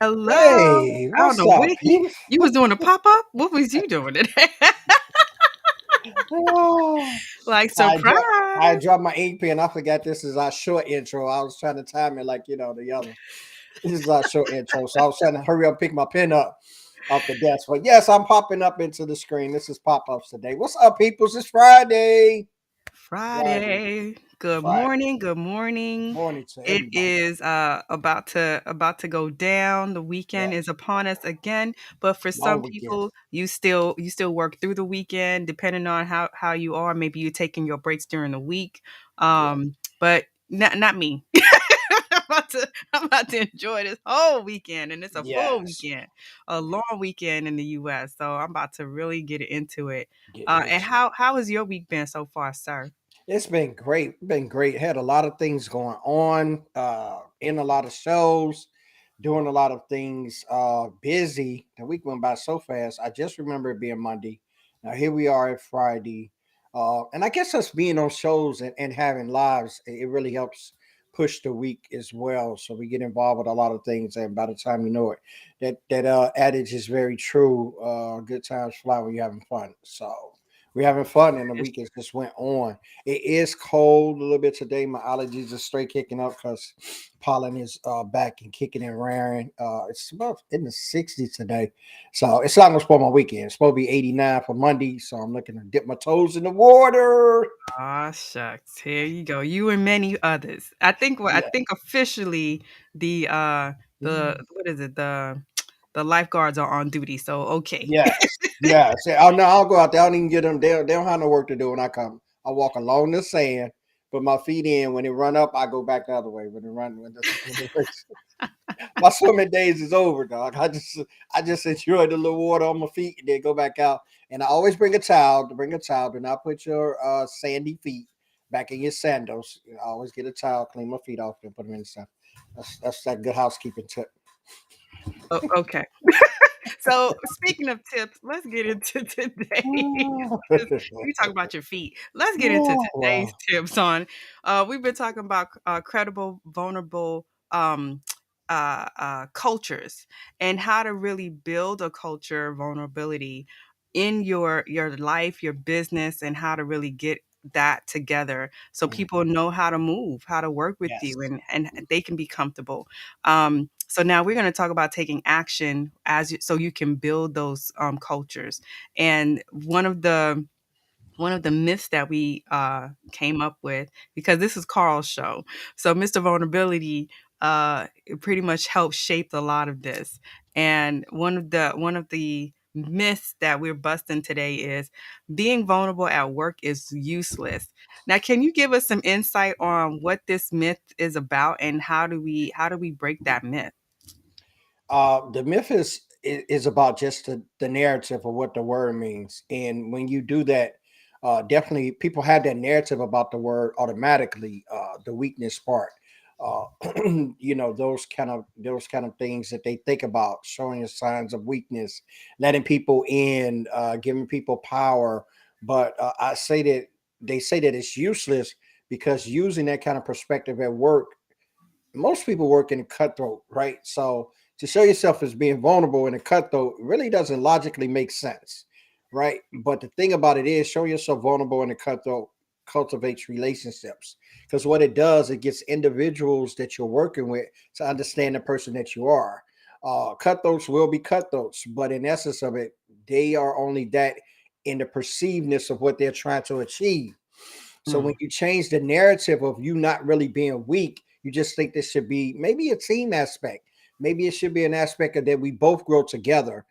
Hello. Hey, I don't what's know up, what people? you was doing a pop-up? What was you doing today? Oh, Like, I surprise. dropped my ink pen. I forgot this is our short intro. I was trying to time it like the other. This is our short intro, so I was trying to hurry up, pick my pen up off the desk. But yes, I'm popping up into the screen. This is pop ups today. What's up, peoples? It's Friday. Friday. Friday. Good Friday. morning. Good morning. Morning to It everybody. is about to go down. The weekend Yes. is upon us again. But for some Long weekend. people, you still work through the weekend, depending on how you are. Maybe you're taking your breaks during the week. Yeah. But not me. I'm about to enjoy this whole weekend, and it's a full Yes. weekend, a long weekend in the U.S. So I'm about to really get into it. Get And into it. how has your week been so far, sir? It's been great. Been great. Had a lot of things going on, in a lot of shows, doing a lot of things, busy. The week went by so fast. I just remember it being Monday. Now here we are at Friday. And I guess us being on shows and having lives, it really helps push the week as well. So we get involved with a lot of things, and by the time you know it, that adage is very true. Good times fly when you're having fun. So we're having fun, and the week has just went on. It is cold a little bit today. My allergies are straight kicking up because pollen is back and kicking and raring. It's about in the 60s today. So it's not going to spoil my weekend. It's supposed to be 89 for Monday. So I'm looking to dip my toes in the water. Ah, shucks. Here you go. You and many others. I Yeah. think officially the what is it? The lifeguards are on duty. So okay. Yes. Yes. Oh, no, I'll go out there. I don't even get them. They don't have no work to do when I come. I walk along the sand, put my feet in. When it run up, I go back the other way. When my swimming days is over, dog. I just enjoy the little water on my feet and then go back out. And I always bring a towel. To bring a towel, do not put your sandy feet back in your sandals. I always get a towel, clean my feet off, and put them in the sand. That's that good housekeeping tip. Okay. So speaking of tips, let's get into today. You talk about your feet. Let's get into Oh, today's wow. tips on. We've been talking about credible, vulnerable cultures and how to really build a culture of vulnerability in your life, your business, and how to really get that together so people Mhm. know how to move, how to work with Yes. you, and they can be comfortable. So now we're going to talk about taking action so you can build those cultures. And one of the myths that we came up with, because this is Carl's show, so Mr. Vulnerability it pretty much helped shape a lot of this. And one of the myths that we're busting today is being vulnerable at work is useless. Now, can you give us some insight on what this myth is about, and how do we break that myth? The myth is about just the narrative of what the word means, and when you do that, definitely people have that narrative about the word automatically. The weakness part, uh, those kind of things that they think about, showing the signs of weakness, letting people in, giving people power. But I say that they say that it's useless because using that kind of perspective at work, most people work in a cutthroat, right? So to show yourself as being vulnerable in a cutthroat really doesn't logically make sense, right? But the thing about it is, showing yourself vulnerable in a cutthroat cultivates relationships, because what it does, it gets individuals that you're working with to understand the person that you are. Cutthroats will be cutthroats, but in essence of it, they are only that in the perceivedness of what they're trying to achieve. So when Hmm. you change the narrative of you not really being weak, you just think this should be maybe a team aspect. Maybe it should be an aspect of that we both grow together.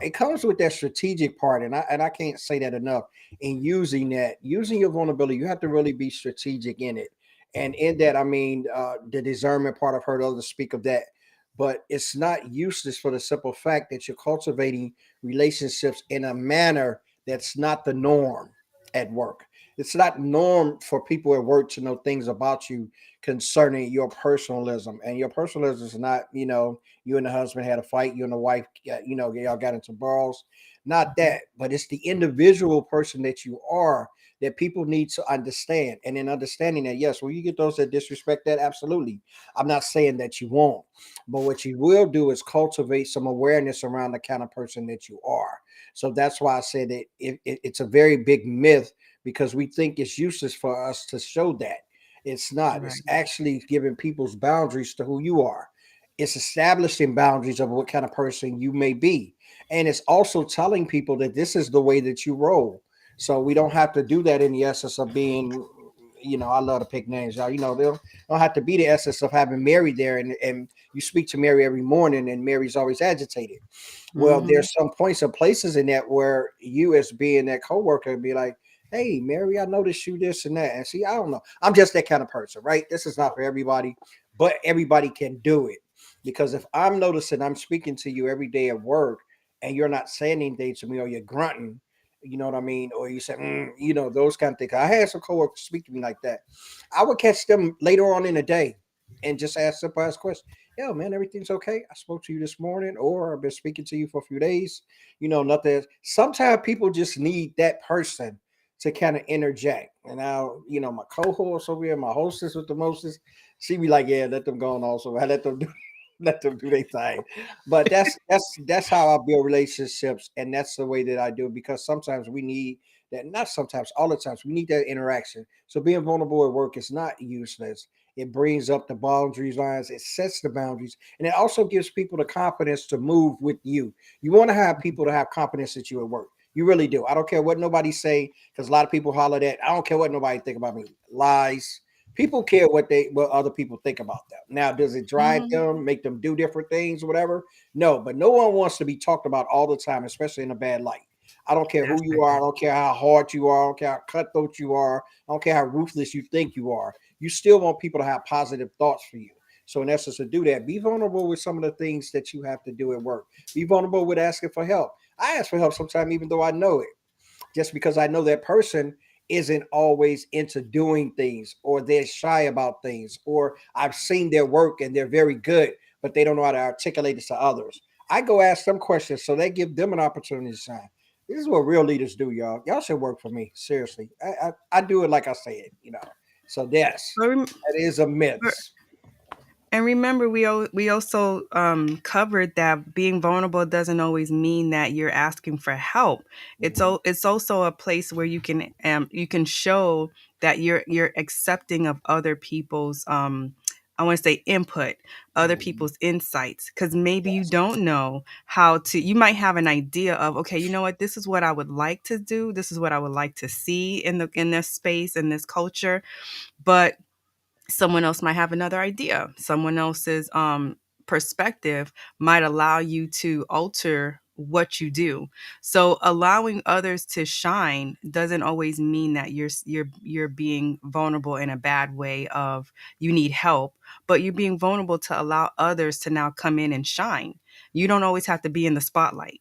It comes with that strategic part, and I can't say that enough. In using your vulnerability, you have to really be strategic in it. And in that, I mean, the discernment part. I've heard others speak of that, but it's not useless for the simple fact that you're cultivating relationships in a manner that's not the norm at work. It's not norm for people at work to know things about you concerning your personalism. And your personalism is not, you and the husband had a fight, you and the wife, y'all got into brawls. Not that, but it's the individual person that you are that people need to understand. And in understanding that, yes, when you get those that disrespect that, absolutely. I'm not saying that you won't, but what you will do is cultivate some awareness around the kind of person that you are. So that's why I said that it's a very big myth because we think it's useless for us to show that. It's not. It's Right. actually giving people's boundaries to who you are. It's establishing boundaries of what kind of person you may be. And it's also telling people that this is the way that you roll. So we don't have to do that in the essence of being, I love to pick names, y'all. They don't have to be the essence of having Mary there and you speak to Mary every morning and Mary's always agitated. Well, Hmm. there's some points and places in that where you, as being that coworker, be like, "Hey, Mary, I noticed you this and that." And see, I don't know. I'm just that kind of person, right? This is not for everybody, but everybody can do it. Because if I'm noticing I'm speaking to you every day at work and you're not saying anything to me or you're grunting, you know what I mean? Or you say, those kind of things. I had some coworkers speak to me like that. I would catch them later on in the day and just ask simple ask questions. Yo, man, everything's okay. I spoke to you this morning, or I've been speaking to you for a few days. Nothing. Sometimes people just need that person to kind of interject. And now, my co-host over here, my hostess with the mostest, she be like, "Yeah, let them go on." Also, I let them do, let them do their thing. But that's how I build relationships, and that's the way that I do it because sometimes we need that. Not sometimes, all the times we need that interaction. So being vulnerable at work is not useless. It brings up the boundaries lines. It sets the boundaries, and it also gives people the confidence to move with you. You want to have people to have confidence at you at work. You really do. I don't care what nobody say because a lot of people holler that I don't care what nobody think about me. Lies. People care what other people think about them. Now, does it drive Hmm. them, make them do different things, whatever? No, but no one wants to be talked about all the time, especially in a bad light. I don't care who That's you are. I right. don't care how hard you are. I don't care how cutthroat you are. I don't care how ruthless you think you are. You still want people to have positive thoughts for you. So, in essence, to do that, be vulnerable with some of the things that you have to do at work. Be vulnerable with asking for help. I ask for help sometimes, even though I know it, just because I know that person isn't always into doing things or they're shy about things or I've seen their work and they're very good, but they don't know how to articulate it to others. I go ask them questions so they give them an opportunity to shine. This is what real leaders do, y'all. Y'all should work for me. Seriously. I do it like I say it. So yes, But rem- that is a myth. And remember, we also covered that being vulnerable doesn't always mean that you're asking for help. Mhm. It's also a place where you can show that you're accepting of other people's I want to say input, other Mhm. people's insights, because maybe you Yes. don't know how to. You might have an idea of, okay, you know what, this is what I would like to do. This is what I would like to see in this space, in this culture, but someone else might have another idea. Someone else's perspective might allow you to alter what you do. So allowing others to shine doesn't always mean that you're being vulnerable in a bad way of you need help, but you're being vulnerable to allow others to now come in and shine. You don't always have to be in the spotlight.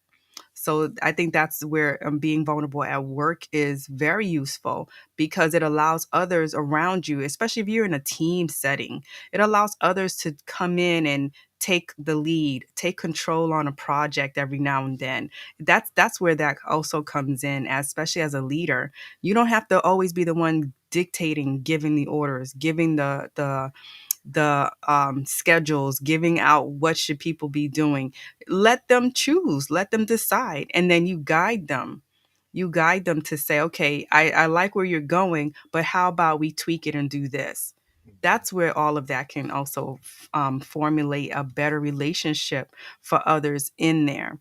So I think that's where being vulnerable at work is very useful because it allows others around you, especially if you're in a team setting, it allows others to come in and take the lead, take control on a project every now and then. That's where that also comes in, especially as a leader. You don't have to always be the one dictating, giving the orders, giving the schedules, giving out what should people be doing. Let them choose, let them decide, and then you guide them. You guide them to say, okay, I like where you're going, but how about we tweak it and do this? That's where all of that can also formulate a better relationship for others in there.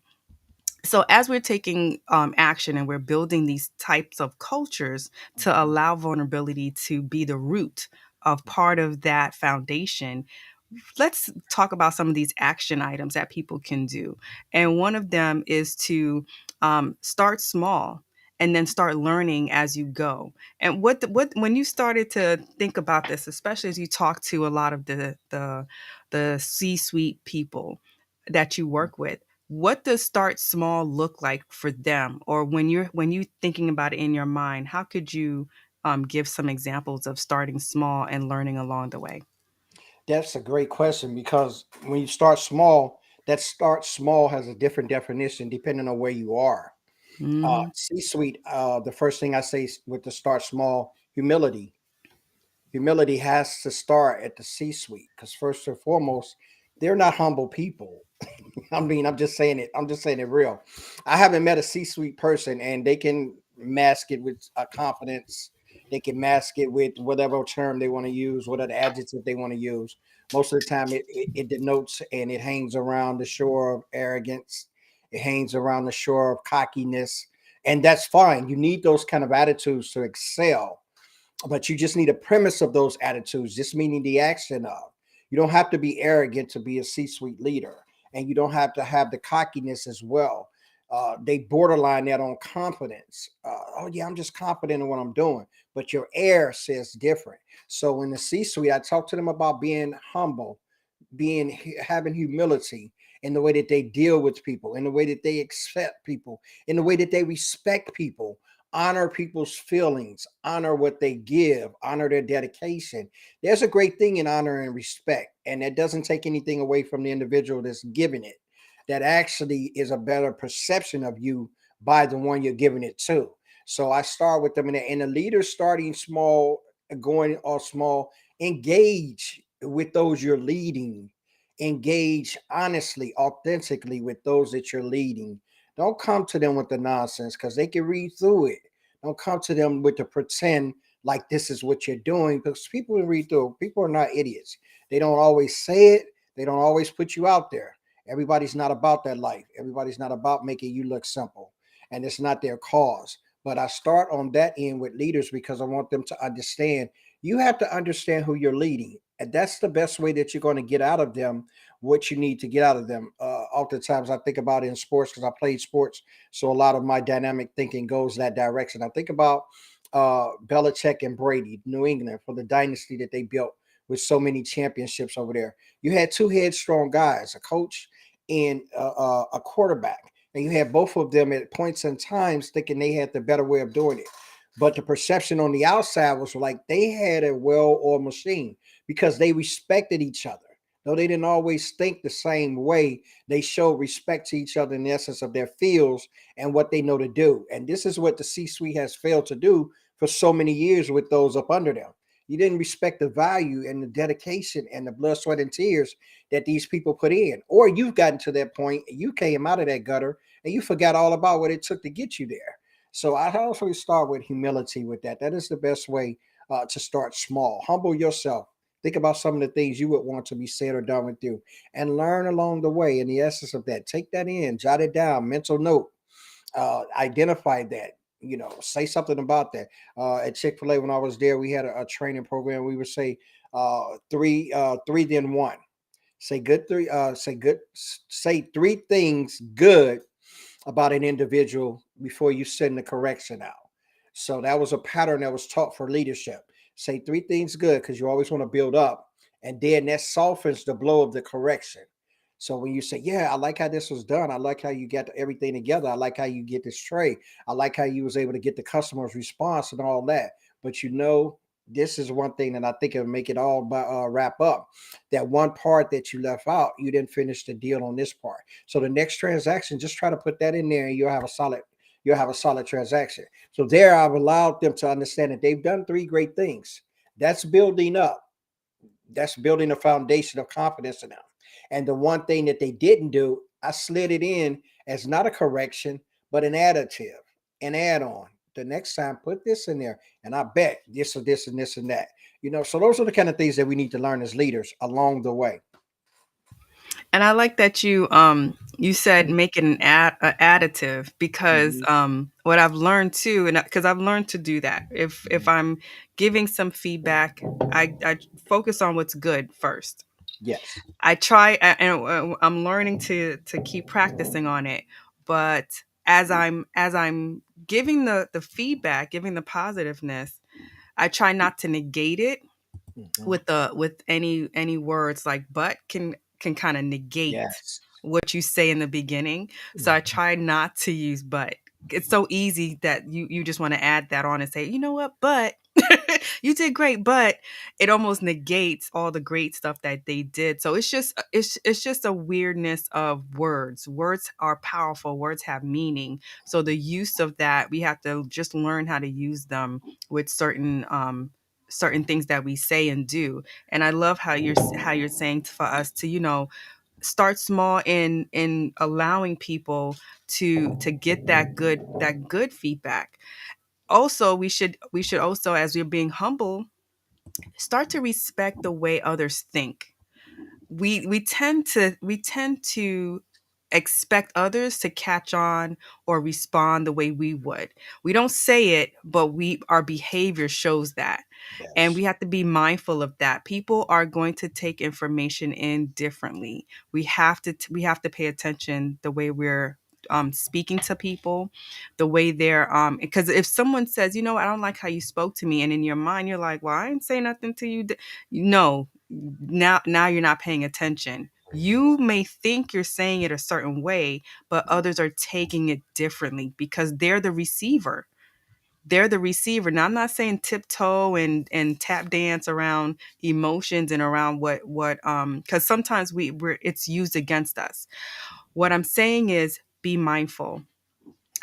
So as we're taking action and we're building these types of cultures to Mhm. allow vulnerability to be the root of part of that foundation, let's talk about some of these action items that people can do. And one of them is to start small and then start learning as you go. And what when you started to think about this, especially as you talk to a lot of the C-suite people that you work with, what does start small look like for them? Or when you thinking about it in your mind, how could you give some examples of starting small and learning along the way? That's a great question because when you start small, that start small has a different definition depending on where you are. Hmm. C-suite, the first thing I say with the start small, humility. Humility has to start at the C-suite because first and foremost, they're not humble people. I mean, I'm just saying it. I'm just saying it real. I haven't met a C-suite person, and they can mask it with a confidence. They can mask it with whatever term they want to use, whatever adjective they want to use. Most of the time, it denotes and it hangs around the shore of arrogance. It hangs around the shore of cockiness, and that's fine. You need those kind of attitudes to excel, but you just need a premise of those attitudes, just meaning the action of. You don't have to be arrogant to be a C-suite leader, and you don't have to have the cockiness as well. They borderline that on confidence. Oh yeah, I'm just confident in what I'm doing, but your air says different. So in the C-suite, I talk to them about being humble, being having humility in the way that they deal with people, in the way that they accept people, in the way that they respect people, honor people's feelings, honor what they give, honor their dedication. There's a great thing in honor and respect, and that doesn't take anything away from the individual that's giving it. That actually is a better perception of you by the one you're giving it to. So I start with them, and the leaders starting small, going all small, engage with those you're leading, engage honestly, authentically with those that you're leading. Don't come to them with the nonsense because they can read through it. Don't come to them with the pretend like this is what you're doing because people will read through. People are not idiots. They don't always say it. They don't always put you out there. Everybody's not about that life. Everybody's not about making you look simple, and it's not their cause. But I start on that end with leaders because I want them to understand. You have to understand who you're leading, and that's the best way that you're going to get out of them what you need to get out of them. Oftentimes, I think about it in sports because I played sports, so a lot of my dynamic thinking goes that direction. I think about Belichick and Brady, New England, for the dynasty that they built with so many championships over there. You had two headstrong guys, a coach and a quarterback, and you had both of them at points and times thinking they had the better way of doing it. But the perception on the outside was like they had a well-oiled machine because they respected each other. Though they didn't always think the same way, they showed respect to each other in the essence of their fields and what they know to do. And this is what the C-suite has failed to do for so many years with those up under them. You didn't respect the value and the dedication and the blood, sweat, and tears that these people put in. Or you've gotten to that point, you came out of that gutter and you forgot all about what it took to get you there. So I also start with humility with that. That is the best way to start small. Humble yourself. Think about some of the things you would want to be said or done with you and learn along the way in the essence of that. Take that in, jot it down, mental note, identify that. Say something about that. At Chick-fil-A, when I was there, we had a training program. We would say three, then one. Say good three. Say three things good about an individual before you send the correction out. So that was a pattern that was taught for leadership. Say three things good because you always want to build up, and then that softens the blow of the correction. So when you say, "Yeah, I like how this was done. I like how you got everything together. I like how you get this tray. I like how you was able to get the customer's response and all that." But this is one thing that I think it'll make it all wrap up. That one part that you left out, you didn't finish the deal on this part. So the next transaction, just try to put that in there, and you'll have a solid transaction. So there, I've allowed them to understand that they've done three great things. That's building up. That's building a foundation of confidence in them. And the one thing that they didn't do, I slid it in as not a correction, but an additive, an add-on. The next time, put this in there, and I bet this or this and this and that. So those are the kind of things that we need to learn as leaders along the way. And I like that you said make it a additive because Mhm. what I've learned too, and because I've learned to do that. If I'm giving some feedback, I focus on what's good first. Yes. I try, and I'm learning to keep practicing on it. But as I'm giving the feedback, giving the positiveness, I try not to negate it Mhm. with any words like but can kind of negate Yes. what you say in the beginning. So I Mhm. try not to use but. It's so easy that you just want to add that on and say, you know what, but you did great, but it almost negates all the great stuff that they did. So it's just a weirdness of words. Words are powerful. Words have meaning. So the use of that, we have to just learn how to use them with certain things that we say and do. And I love how you're saying for us to, start small in allowing people to get that good feedback. Also, we should also, as we're being humble, start to respect the way others think. We tend to expect others to catch on or respond the way we would. We don't say it, but we our behavior shows that. And Yes. we have to be mindful of that. People are going to take information in differently. We have to pay attention the way we're speaking to people, the way they're because if someone says, I don't like how you spoke to me, and in your mind you're like, well, I didn't say nothing to you. No, now you're not paying attention. You may think you're saying it a certain way, but others are taking it differently because they're the receiver. Now, I'm not saying tiptoe and tap dance around emotions and around what because sometimes it's used against us. What I'm saying is, be mindful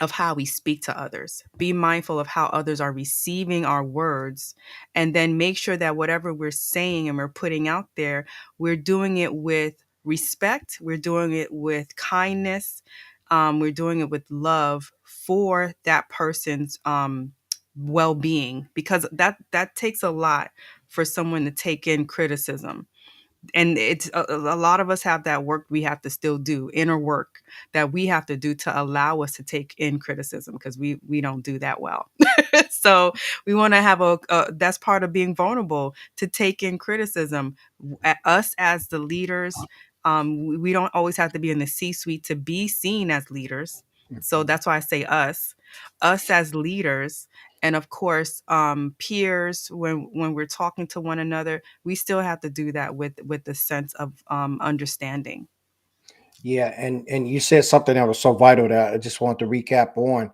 of how we speak to others. Be mindful of how others are receiving our words, and then make sure that whatever we're saying and we're putting out there, we're doing it with respect, we're doing it with kindness, we're doing it with love for that person's well-being, because that takes a lot for someone to take in criticism. And it's a lot of us have that work we have to still do, inner work that we have to do to allow us to take in criticism, because we don't do that well. So we want to have that's part of being vulnerable, to take in criticism. Us as the leaders, we don't always have to be in the C-suite to be seen as leaders. So Mhm. that's why I say us as leaders. And of course, peers, when we're talking to one another, we still have to do that with the sense of understanding. Yeah, and you said something that was so vital that I just want to recap on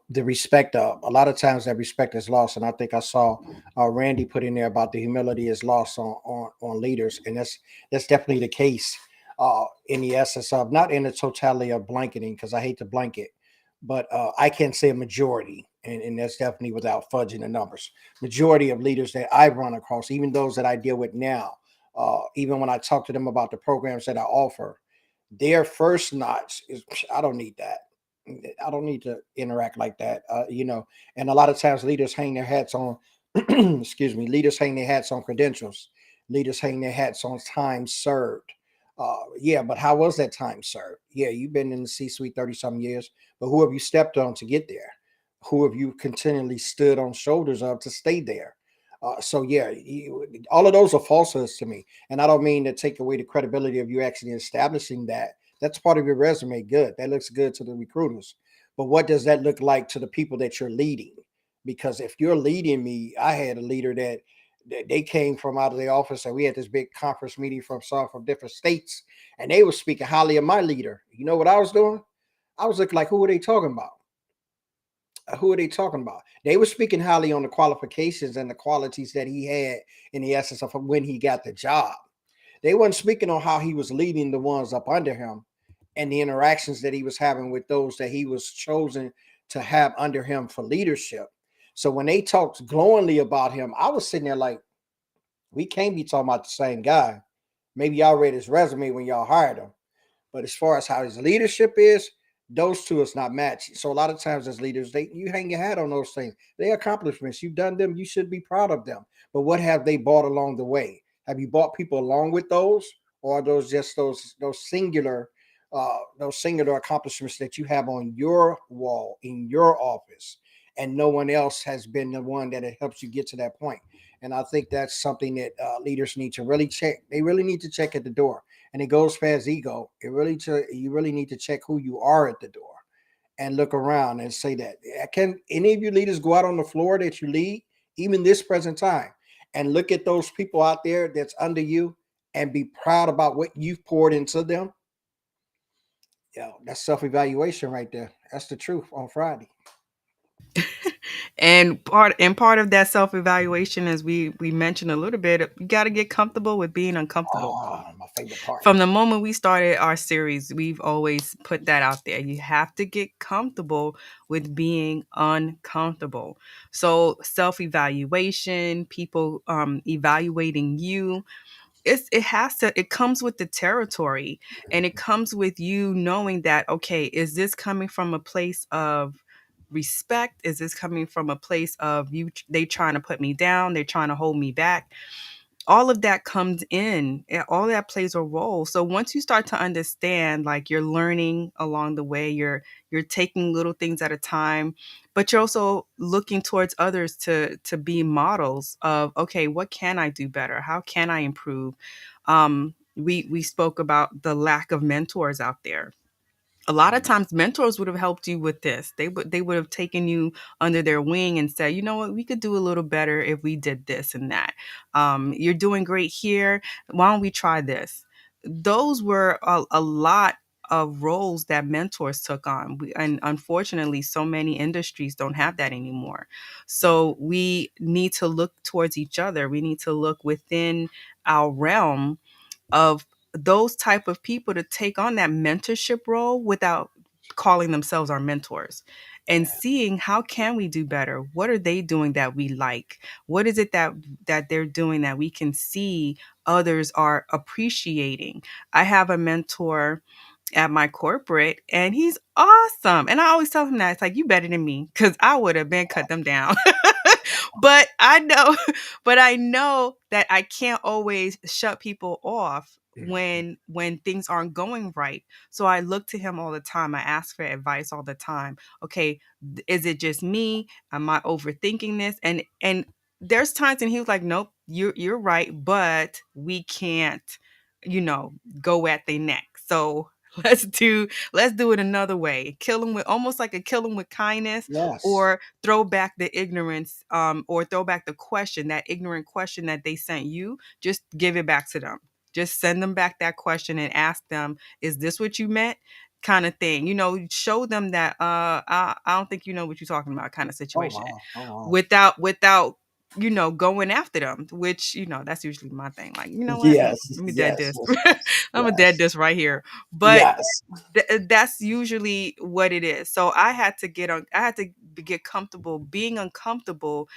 the respect. A lot of times that respect is lost, and I think I saw Randy put in there about the humility is lost on leaders, and that's definitely the case in the essence of, not in the totality of blanketing, because I hate to blanket, but I can say a majority, and that's definitely without fudging the numbers. Majority of leaders that I've run across, even those that I deal with now, even when I talk to them about the programs that I offer, their first notch is, I don't need that. I don't need to interact like that. And a lot of times leaders hang their hats on, excuse me, leaders hang their hats on credentials. Leaders hang their hats on time served. Yeah, but how was that time served? Yeah, you've been in the C suite 30 some years, but who have you stepped on to get there? Who have you continually stood on shoulders of to stay there? So yeah, all of those are falsehoods to me. And I don't mean to take away the credibility of you actually establishing that. That's part of your resume. Good. That looks good to the recruiters. But what does that look like to the people that you're leading? Because if you're leading me, I had a leader that they came from out of the office, and we had this big conference meeting from some from different states, and they were speaking highly of my leader. You know what I was doing? I was looking like, who are they talking about? Who are they talking about? They were speaking highly on the qualifications and the qualities that he had in the essence of when he got the job. They weren't speaking on how he was leading the ones up under him and the interactions that he was having with those that he was chosen to have under him for leadership. So when they talked glowingly about him, I was sitting there like, we can't be talking about the same guy. Maybe y'all read his resume when y'all hired him. But as far as how his leadership is, those two is not matching. So a lot of times as leaders, you hang your hat on those things. They accomplishments. You've done them. You should be proud of them. But what have they brought along the way? Have you brought people along with those, or are those just those singular accomplishments that you have on your wall in your office, and no one else has been the one that it helps you get to that point? And I think that's something that leaders need to really check. They really need to check at the door, and it goes past ego. You really need to check who you are at the door and look around and say that. Can any of you leaders go out on the floor that you lead, even this present time, and look at those people out there that's under you and be proud about what you've poured into them? Yeah, that's self evaluation right there. That's the truth on Friday. And part of that self-evaluation, as we mentioned a little bit, you got to get comfortable with being uncomfortable. Oh, my favorite part. From the moment we started our series, we've always put that out there. You have to get comfortable with being uncomfortable. So self-evaluation, people evaluating you, it comes with the territory, and it comes with you knowing that, okay, is this coming from a place of respect? Is this coming from a place of you they trying to put me down, they're trying to hold me back? All of that comes in, all that plays a role. So once you start to understand, like, you're learning along the way, you're taking little things at a time, but you're also looking towards others to be models of, okay, what can I do better, how can I improve? We spoke about the lack of mentors out there. A lot of times mentors would have helped you with this. They would have taken you under their wing and said, you know what, we could do a little better if we did this and that. You're doing great here, why don't we try this? Those were a lot of roles that mentors took on. And unfortunately, so many industries don't have that anymore. So we need to look towards each other, we need to look within our realm of those type of people to take on that mentorship role without calling themselves our mentors, and Yeah. seeing how can we do better, what are they doing that we like, what is it that they're doing that we can see others are appreciating. I have a mentor at my corporate, and he's awesome, and I always tell him that, it's like, you better than me, because I would have been cut them down. But I know, but I know that I can't always shut people off when things aren't going right. So I look to him all the time. I ask for advice all the time. Okay, is it just me? Am I overthinking this? And there's times, and he was like, nope, you're right, but we can't, you know, go at their neck. So let's do it another way. Kill them with, almost like a kill them with kindness, Yes. or throw back the ignorance, or throw back the question, that ignorant question that they sent you. Just give it back to them. Just send them back that question and ask them, is this what you meant? Kind of thing. Show them that I don't think you know what you're talking about, kind of Oh situation. wow. Oh wow. Without going after them, which, that's usually my thing. Like, you know what? Yes. Let me dead Yes. this. Yes. I'm a dead Yes. this right here. But Yes. that's usually what it is. So I had to get comfortable being uncomfortable,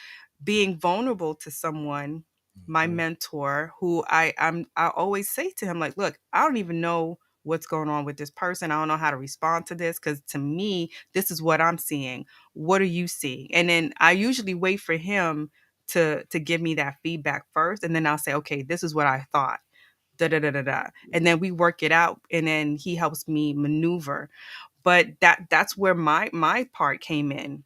being vulnerable to someone, my Mhm. mentor, who I always say to him, like, look, I don't even know what's going on with this person. I don't know how to respond to this, because to me, this is what I'm seeing. What are you seeing? And then I usually wait for him to give me that feedback first, and then I'll say, okay, this is what I thought. Da da da da da. And then we work it out, and then he helps me maneuver. But that's where my part came in,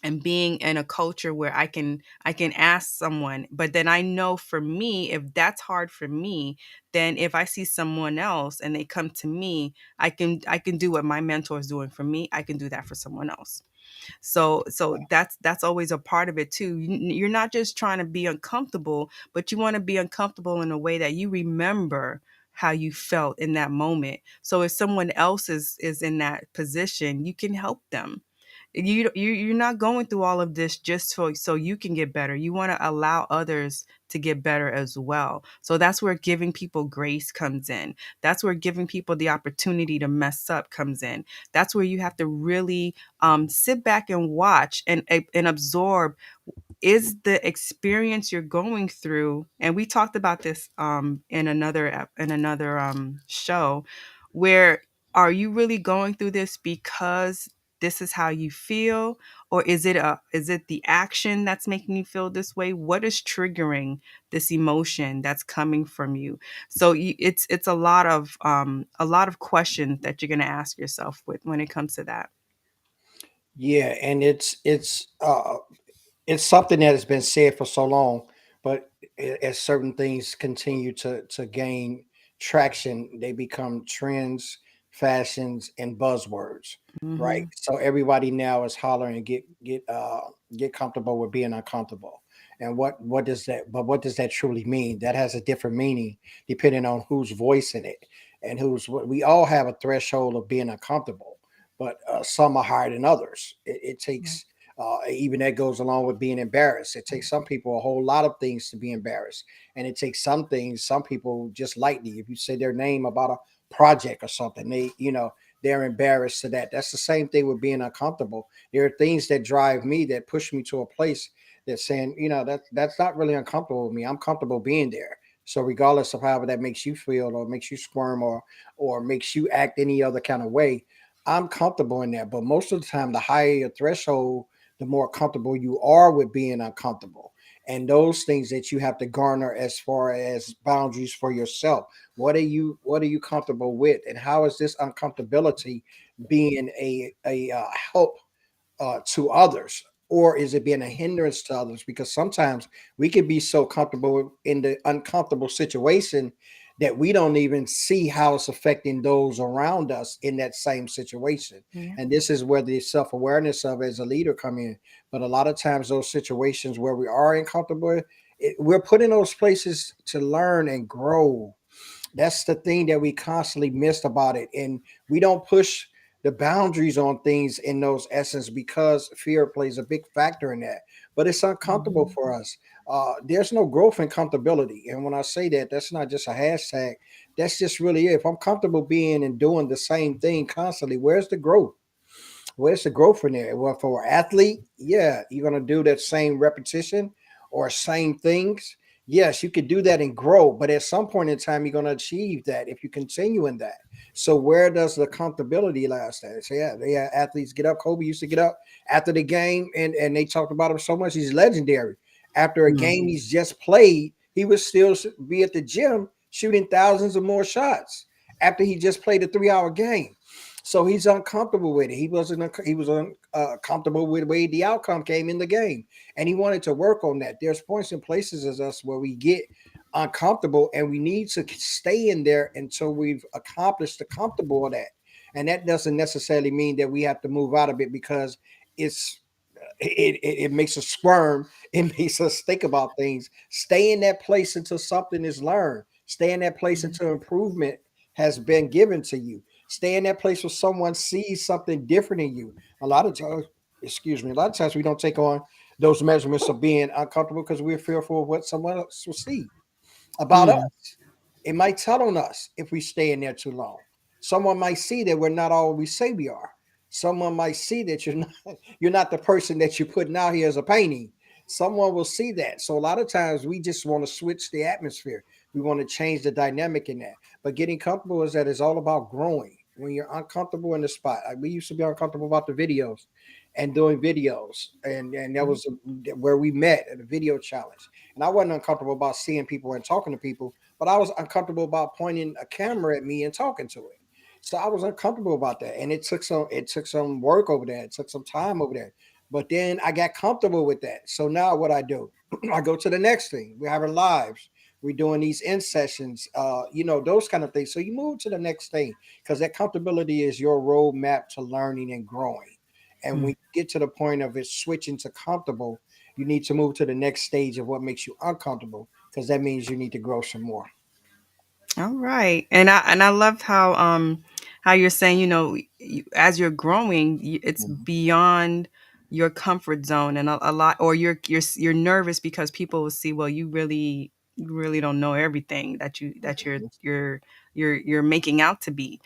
and being in a culture where I can ask someone. But then I know, for me, if that's hard for me, then if I see someone else and they come to me, I can do what my mentor is doing for me, I can do that for someone else. So that's always a part of it too. You're not just trying to be uncomfortable, but you want to be uncomfortable in a way that you remember how you felt in that moment. So if someone else is in that position, you can help them. You're not going through all of this just so you can get better. You want to allow others to get better as well. So that's where giving people grace comes in. That's where giving people the opportunity to mess up comes in. That's where you have to really sit back and watch and absorb, is the experience you're going through. And we talked about this in another show, where, are you really going through this because this is how you feel, or is it the action that's making you feel this way? What is triggering this emotion that's coming from you? So it's a lot of questions that you're going to ask yourself when it comes to that. Yeah, and it's something that has been said for so long, but as certain things continue to gain traction, they become trends, fashions, and buzzwords, right? Hmm. So everybody now is hollering, get comfortable with being uncomfortable. And what does that? But what does that truly mean? That has a different meaning depending on who's voicing it and who's. We all have a threshold of being uncomfortable, but some are higher than others. It takes Even that goes along with being embarrassed. It takes some people a whole lot of things to be embarrassed, and it takes some things, some people just lightly. If you say their name about a project or something, they're embarrassed to that. That's the same thing with being uncomfortable. There are things that drive me, that push me to a place that's saying, that's not really uncomfortable with me. I'm comfortable being there. So regardless of however that makes you feel, or makes you squirm, or makes you act any other kind of way, I'm comfortable in that. But most of the time, the higher your threshold, the more comfortable you are with being uncomfortable. And those things that you have to garner as far as boundaries for yourself. What are you comfortable with? And how is this uncomfortability being a help to others, or is it being a hindrance to others? Because sometimes we can be so comfortable in the uncomfortable situation that we don't even see how it's affecting those around us in that same situation. Yeah. And this is where the self-awareness of as a leader come in. But a lot of times those situations where we are uncomfortable, we're put in those places to learn and grow. That's the thing that we constantly missed about it. And we don't push the boundaries on things in those essence because fear plays a big factor in that. But it's uncomfortable Mhm. for us. There's no growth in comfortability. And when I say that, that's not just a hashtag. That's just really it. If I'm comfortable being and doing the same thing constantly, where's the growth? Where's the growth in there? Well, for an athlete, yeah, you're gonna do that same repetition or same things. Yes, you could do that and grow, but at some point in time, you're gonna achieve that if you continue in that. So where does the comfortability last at? So yeah, athletes get up. Kobe used to get up after the game, and they talked about him so much. He's legendary. After a Mm. game he's just played, he would still be at the gym shooting thousands of more shots after he just played a 3 hour game. So he's uncomfortable with it. He was uncomfortable with the way the outcome came in the game, and he wanted to work on that. There's points and places as us where we get uncomfortable, and we need to stay in there until we've accomplished the comfortable of that. And that doesn't necessarily mean that we have to move out of it because it's it makes us squirm. It makes us think about things. Stay in that place until something is learned. Stay in that place Mhm. until improvement has been given to you. Stay in that place where someone sees something different in you. A lot of times, excuse me, a lot of times we don't take on those measurements of being uncomfortable because we're fearful of what someone else will see about Mm. us. It might tell on us if we stay in there too long. Someone might see that we're not all we say we are. Someone might see that you're not the person that you're putting out here as a painting. Someone will see that. So a lot of times we just want to switch the atmosphere. We want to change the dynamic in that. But getting comfortable is that it's all about growing. When you're uncomfortable in the spot, like we used to be uncomfortable about the videos and doing videos, and that was where we met at a video challenge. And I wasn't uncomfortable about seeing people and talking to people, but I was uncomfortable about pointing a camera at me and talking to it. So I was uncomfortable about that. And it took some work over there. It took some time over there. But then I got comfortable with that. So now what I do, I go to the next thing. We're having lives. We're doing these in sessions, those kind of things. So you move to the next thing because that comfortability is your roadmap to learning and growing. And when Mm. you get to the point of it switching to comfortable, you need to move to the next stage of what makes you uncomfortable because that means you need to grow some more. All right, and I loved how you're saying, as you're growing, it's Mhm. beyond your comfort zone, and a lot, or you're nervous because people will see, well, you really don't know everything that you're making out to be.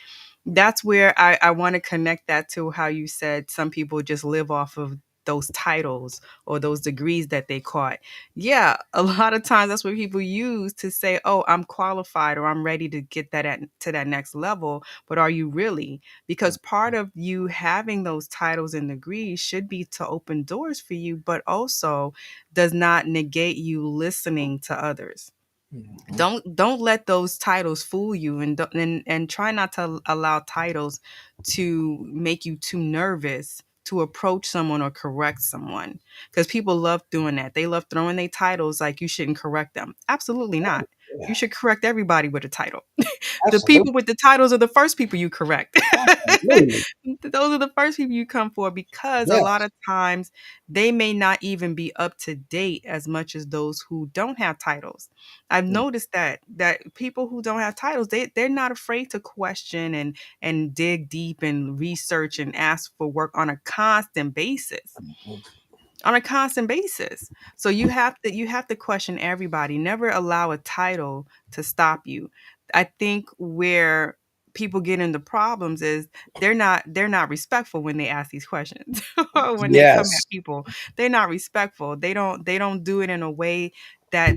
That's where I want to connect that to how you said some people just live off of those titles or those degrees that they caught. Yeah, a lot of times that's what people use to say, "Oh, I'm qualified or I'm ready to get to that next level." But are you really? Because part of you having those titles and degrees should be to open doors for you, but also does not negate you listening to others. Mhm. Don't let those titles fool you, and try not to allow titles to make you too nervous to approach someone or correct someone, because people love doing that. They love throwing their titles like you shouldn't correct them. Absolutely not. You Yeah, should correct everybody with a title. The absolutely. people with the titles are the first people you correct. Absolutely. Those are the first people you come for, because a lot Yes. of times they may not even be up to date as much as those who don't have titles. I've Mm, noticed that people who don't have titles, they're not afraid to question and dig deep and research and ask for work on a constant basis. on a constant basis. So you have to question everybody. Never allow a title to stop you. I think where people get into problems is they're not respectful when they ask these questions. When they come Yes. at people, they're not respectful. They don't do it in a way that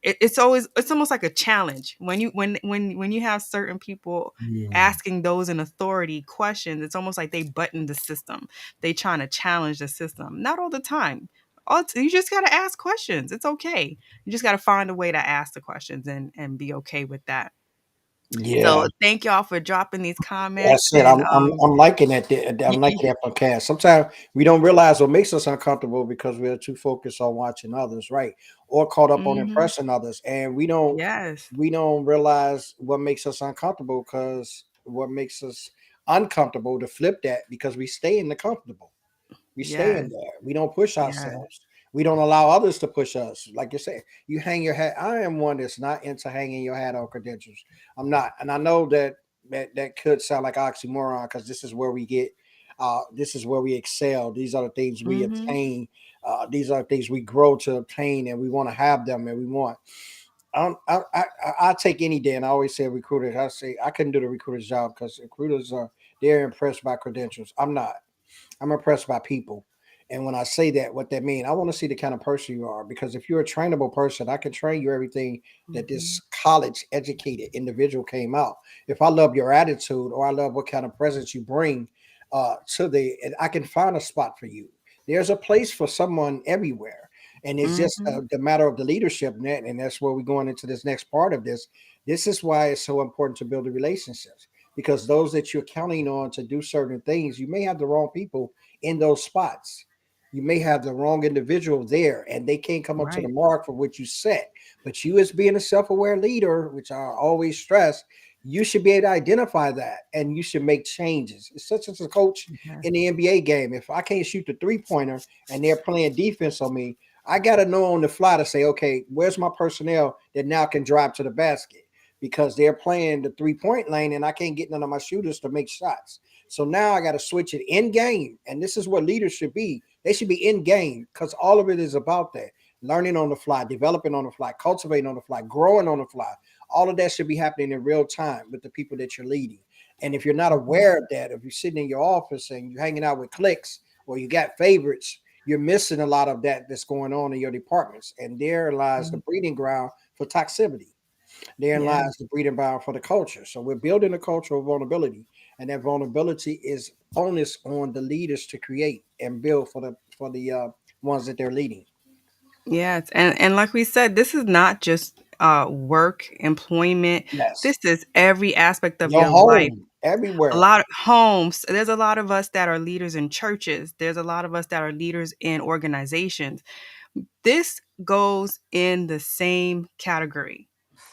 it's almost like a challenge when you have certain people Mm. asking those in authority questions. It's almost like they button the system. They trying to challenge the system. Not all the time. You just got to ask questions. It's okay. You just got to find a way to ask the questions and be okay with that. Yeah. So thank y'all for dropping these comments That's it. and I'm liking that. I'm liking that for Cass. Sometimes we don't realize what makes us uncomfortable because we're too focused on watching others, right? Or caught up on hmm impressing others, and yes, we don't realize what makes us uncomfortable because what makes us uncomfortable to flip that because we stay in the comfortable. We stay in yes, there. We don't push yes. ourselves. We don't allow others to push us. Like you say, you hang your hat. I am one that's not into hanging your hat on credentials. I'm not, and I know that could sound like oxymoron because this is where we get, this is where we excel. These are the things we hmm obtain. These are the things we grow to obtain, and we want to have them, and we want. I take any day, and I always say recruiters. I say I couldn't do the recruiter's job because recruiters are they're impressed by credentials. I'm not. I'm impressed by people. And when I say that, what that means, I want to see the kind of person you are. Because if you're a trainable person, I can train you everything that hmm this college educated individual came out. If I love your attitude or I love what kind of presence you bring to the, and I can find a spot for you. There's a place for someone everywhere. And it's just hmm the matter of the leadership net. And that's where we're going into this next part of this. This is why it's so important to build the relationships because those that you're counting on to do certain things, you may have the wrong people in those spots. You may have the wrong individual there and they can't come up to the Right. mark for what you set. But you, as being a self aware leader, which I always stress, you should be able to identify that and you should make changes. It's such as a coach Yes. in the NBA game. If I can't shoot the 3 pointer and they're playing defense on me, I got to know on the fly to say, okay, where's my personnel that now can drive to the basket? Because they're playing the 3 point lane and I can't get none of my shooters to make shots. So now I got to switch it in game. And this is what leaders should be. They should be in game because all of it is about that. Learning on the fly, developing on the fly, cultivating on the fly, growing on the fly. All of that should be happening in real time with the people that you're leading. And if you're not Mhm. aware of that, if you're sitting in your office and you're hanging out with cliques or you got favorites, you're missing a lot of that that's going on in your departments. And there lies the Mhm. breeding ground for toxicity. Therein Yeah. lies the breeding ground for the culture. So we're building a culture of vulnerability, and that vulnerability is onus on the leaders to create and build for the ones that they're leading. Yes. And like we said, this is not just work, employment. Yes, This is every aspect of your your life. home A everywhere. lot of homes. There's a lot of us that are leaders in churches. There's a lot of us that are leaders in organizations. This goes in the same category.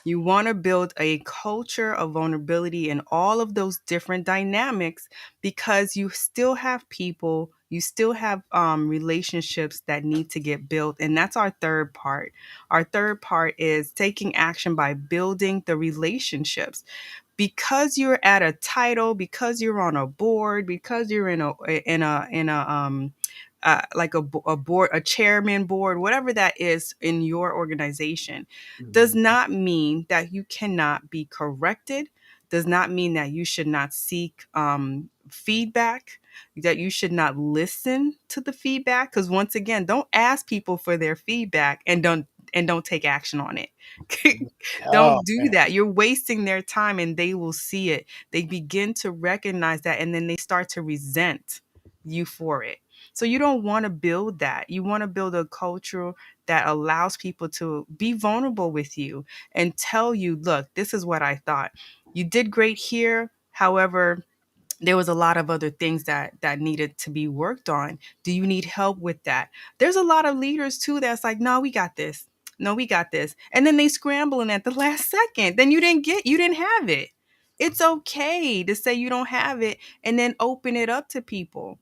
You want to build a culture of vulnerability in all of those different dynamics because you still have people, you still have relationships that need to get built. And that's our third part. Our third part is taking action by building the relationships because you're at a title, because you're on a board, because you're in a like a board, a chairman board, whatever that is in your organization, does Mhm. not mean that you cannot be corrected. Does not mean that you should not seek feedback. That you should not listen to the feedback. Because once again, don't ask people for their feedback and don't take action on it. Oh Don't do man, that. You're wasting their time and they will see it. They begin to recognize that and then they start to resent you for it. So you don't want to build that. You want to build a culture that allows people to be vulnerable with you and tell you, look, this is what I thought. You did great here. However, there was a lot of other things that needed to be worked on. Do you need help with that? There's a lot of leaders too that's like, no, we got this. No, we got this. And then they scrambling at the last second. Then you didn't have it. It's okay to say you don't have it and then open it up to people.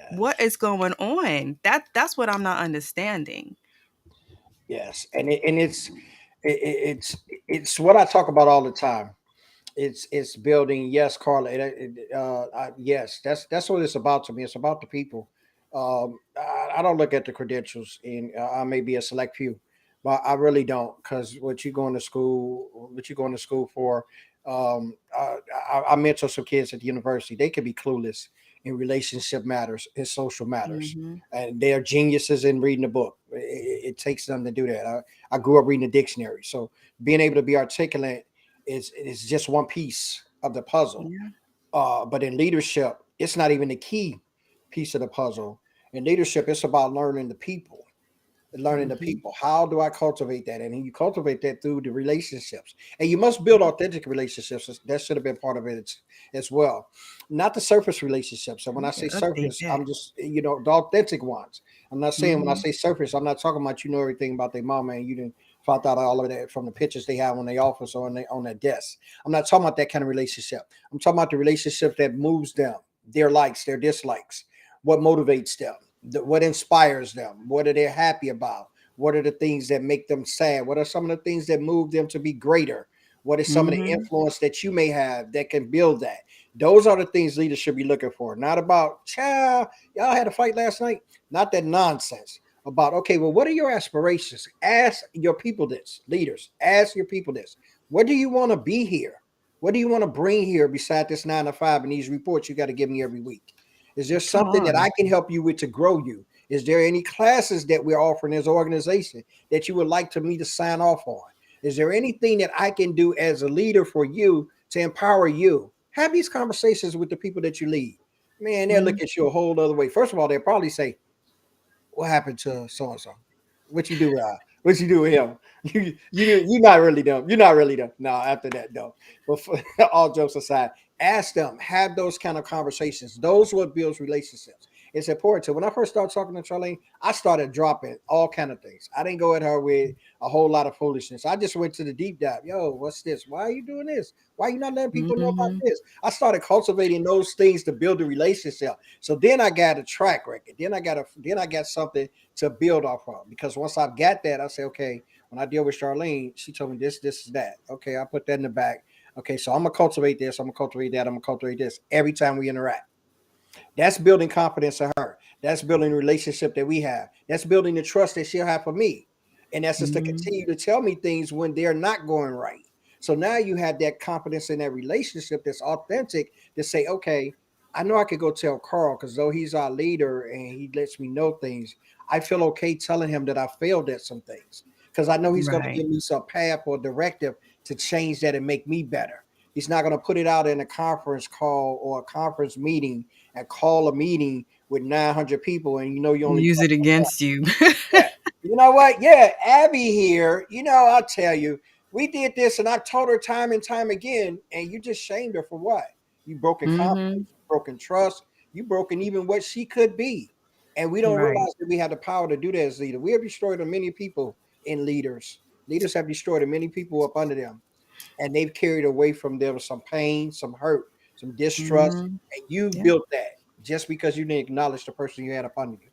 What yes, is going on? That's what I'm not understanding. yes, and it's what I talk about all the time. It's building. Yes, Carla. Yes, that's what it's about to me. It's about the people. I don't look at the credentials, and I may be a select few, but I really don't, because what you going to school for. I mentor some kids at the university. They could be clueless in relationship matters, in social matters, Mm-hmm. and they are geniuses in reading a book. It takes them to do that. I grew up reading a dictionary, so being able to be articulate is just one piece of the puzzle. Yeah. But in leadership, it's not even the key piece of the puzzle. In leadership, it's about learning the Mm-hmm. people. How do I cultivate that? And you cultivate that through the relationships. And you must build authentic relationships. That should have been part of it as well. Not the surface relationships. And when I Yeah, say update surface, that. I'm just, the authentic ones. I'm not saying when I Mm-hmm. say surface, I'm not talking about you know everything about their mama and you didn't found out all of that from the pictures they have on their office or on their desk. I'm not talking about that kind of relationship. I'm talking about the relationship that moves them, their likes, their dislikes, what motivates them, what inspires them, what are they happy about, what are the things that make them sad, what are some of the things that move them to be greater, what is some of the Mm-hmm. influence that you may have that can build that. Those are the things leaders should be looking for, not about child, y'all had a fight last night, not that nonsense about, okay, well, what are your aspirations? Ask your people this, leaders, ask your people this. What do you want to be here? What do you want to bring here beside this 9 to 5 and these reports you got to give me every week? Is there Come something that on. I can help you with to grow you? Is there any classes that we're offering as an organization that you would like to me to sign off on? Is there anything that I can do as a leader for you to empower you? Have these conversations with the people that you lead. Man, they'll Mm-hmm. look at you a whole other way. First of all, they'll probably say, what happened to so and so? What you do with what you do with him? You're not really them. You're not really them. No, after that though. But for, all jokes aside, ask them. Have those kind of conversations. Those what builds relationships. It's important. So when I first started talking to Charlene, I started dropping all kind of things. I didn't go at her with a whole lot of foolishness. I just went to the deep dive. Yo, what's this? Why are you doing this? Why are you not letting people know about Mm-hmm. this? I started cultivating those things to build a relationship. So then I got a track record. Then I got something to build off of. Because once I've got that, I say, okay, when I deal with Charlene, she told me this, is that. Okay, I put that in the back. Okay, so I'm gonna cultivate this, I'm gonna cultivate that, I'm gonna cultivate this every time we interact. That's building confidence in her. That's building the relationship that we have. That's building the trust that she'll have for me. And that's just to Mm-hmm. continue to tell me things when they're not going right. So now you have that confidence in that relationship that's authentic to say, okay, I know I could go tell Carl because though he's our leader and he lets me know things, I feel okay telling him that I failed at some things because I know he's going to Right. give me some path or directive to change that and make me better. He's not going to put it out in a conference call or a conference meeting and call a meeting with 900 people and you know you only Use talk it against you. yeah. You know what? Yeah, Abby here. I'll tell you, we did this and I told her time and time again, and you just shamed her for what? You broken confidence, Mm-hmm. you broken trust, you broken even what she could be. And we don't Right. realize that we have the power to do that as leaders. We have destroyed many people in leaders. Leaders have destroyed many people up under them, and they've carried away from them some pain, some hurt, some distrust, Mm-hmm. and you Yeah. built that just because you didn't acknowledge the person you had up under you.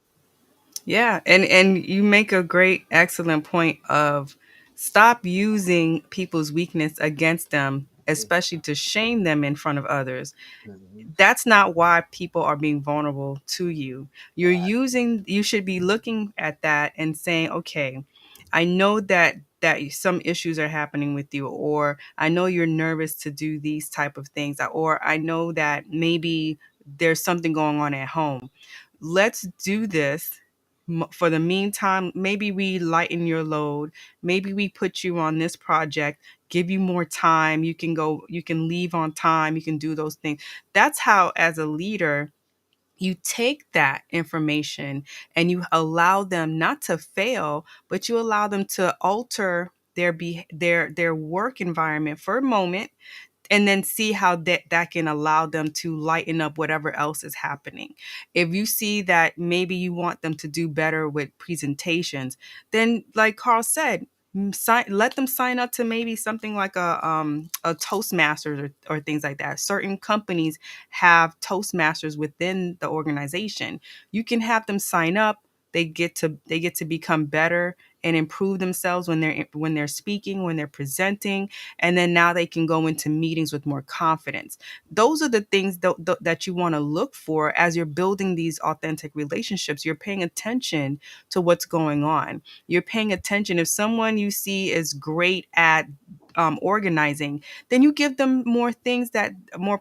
Yeah, and you make a great, excellent point of stop using people's weakness against them, especially to shame them in front of others. Mhm. That's not why people are being vulnerable to you. You should be looking at that and saying, okay, I know that some issues are happening with you, or I know you're nervous to do these type of things, or I know that maybe there's something going on at home. Let's do this. For the meantime, maybe we lighten your load. Maybe we put you on this project, give you more time. You can leave on time. You can do those things. That's how, as a leader, you take that information and you allow them not to fail, but you allow them to alter their work environment for a moment, and then see how that can allow them to lighten up whatever else is happening. If you see that maybe you want them to do better with presentations, then like Carl said, let them sign up to maybe something like a Toastmasters, or things like that. Certain companies have Toastmasters within the organization. You can have them sign up. They get to become better and improve themselves when they're speaking, when they're presenting, and then now they can go into meetings with more confidence. Those are the things that you want to look for as you're building these authentic relationships. You're paying attention to what's going on. You're paying attention. If someone you see is great at organizing, then you give them more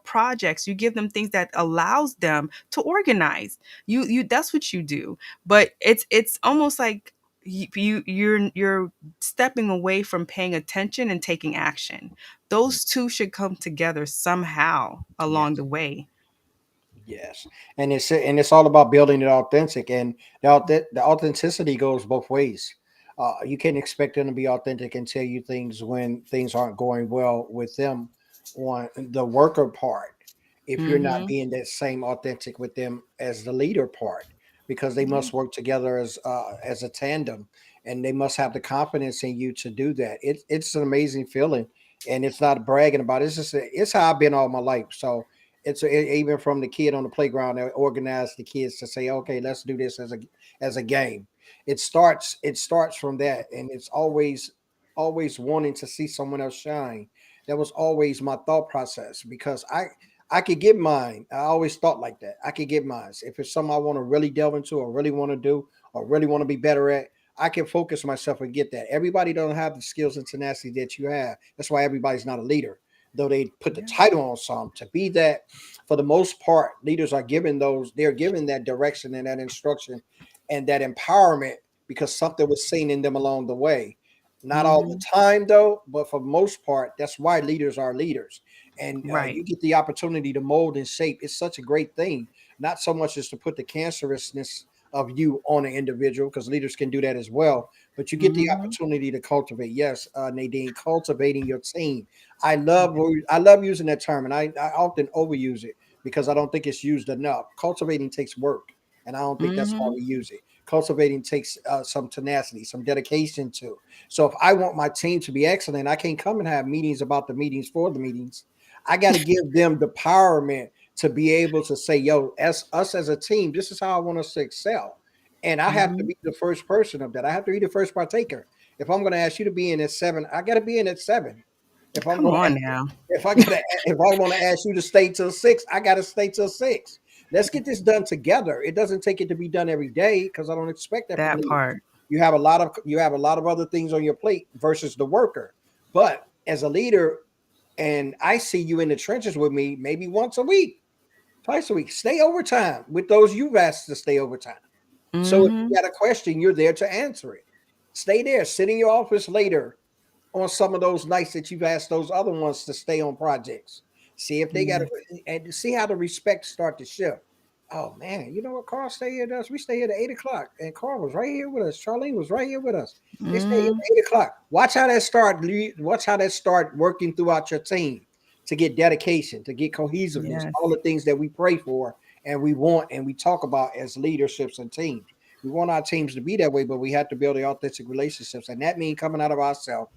projects. You give them things that allows them to organize. You that's what you do. But it's almost like you're stepping away from paying attention and taking action. Those two should come together somehow along Yes. the way. Yes, and it's all about building it authentic, and the authenticity goes both ways. You can't expect them to be authentic and tell you things when things aren't going well with them on the worker part. If you're not Mhm. being that same authentic with them as the leader part, because they Yeah. must work together as a tandem, and they must have the confidence in you to do that. It's an amazing feeling, and it's not bragging about it. It's how I've been all my life. So even from the kid on the playground that organized the kids to say, okay, let's do this as a game. It starts from that, and it's always wanting to see someone else shine. That was always my thought process, because I could get mine. I always thought like that. I could get mine if it's something I want to really delve into or really want to do or really want to be better at. I can focus myself and get that. Everybody don't have the skills and tenacity that you have. That's why everybody's not a leader, though they put the Yeah. title on some to be that. For the most part, leaders are given they're given that direction and that instruction and that empowerment because something was seen in them along the way. Not all the Mhm. time though, but for the most part, that's why leaders are leaders. And Right. you get the opportunity to mold and shape. It's such a great thing. Not so much as to put the cancerousness of you on an individual, because leaders can do that as well. But you get the Mhm. opportunity to cultivate. Yes, Nadine, cultivating your team. I love using that term, and I often overuse it because I don't think it's used enough. Cultivating takes work, and I don't think that's why Mhm. we use it. Cultivating takes some tenacity, some dedication to. So if I want my team to be excellent, I can't come and have meetings about the meetings for the meetings. I got to give them the empowerment to be able to say, "Yo, as us as a team, this is how I want us to excel." And I have to Mhm. be the first person of that. I have to be the first partaker. If I'm going to ask you to be in at 7, I got to be in at 7. If I'm Come going to on now. if I want to ask you to stay till 6, I got to stay till 6. Let's get this done together. It doesn't take it to be done every day because I don't expect that from That leaders. part. You have a lot of other things on your plate versus the worker. But as a leader, and I see you in the trenches with me maybe once a week, twice a week. Stay overtime with those you've asked to stay overtime. So if you Mhm. got a question, you're there to answer it. Stay there. Sit in your office later on some of those nights that you've asked those other ones to stay on projects. See if they got Yeah. it, and see how the respect start to shift. Oh man, you know what? Carl stay here with us. We stay here at 8 o'clock, and Carl was right here with us. Charlene was right here with us. They stay here Mhm. at 8 o'clock. Watch how that start. Watch how that start working throughout your team to get dedication, to get cohesiveness, Yes. all the things that we pray for and we want and we talk about as leaderships and teams. We want our teams to be that way, but we have to build the authentic relationships, and that means coming out of ourselves,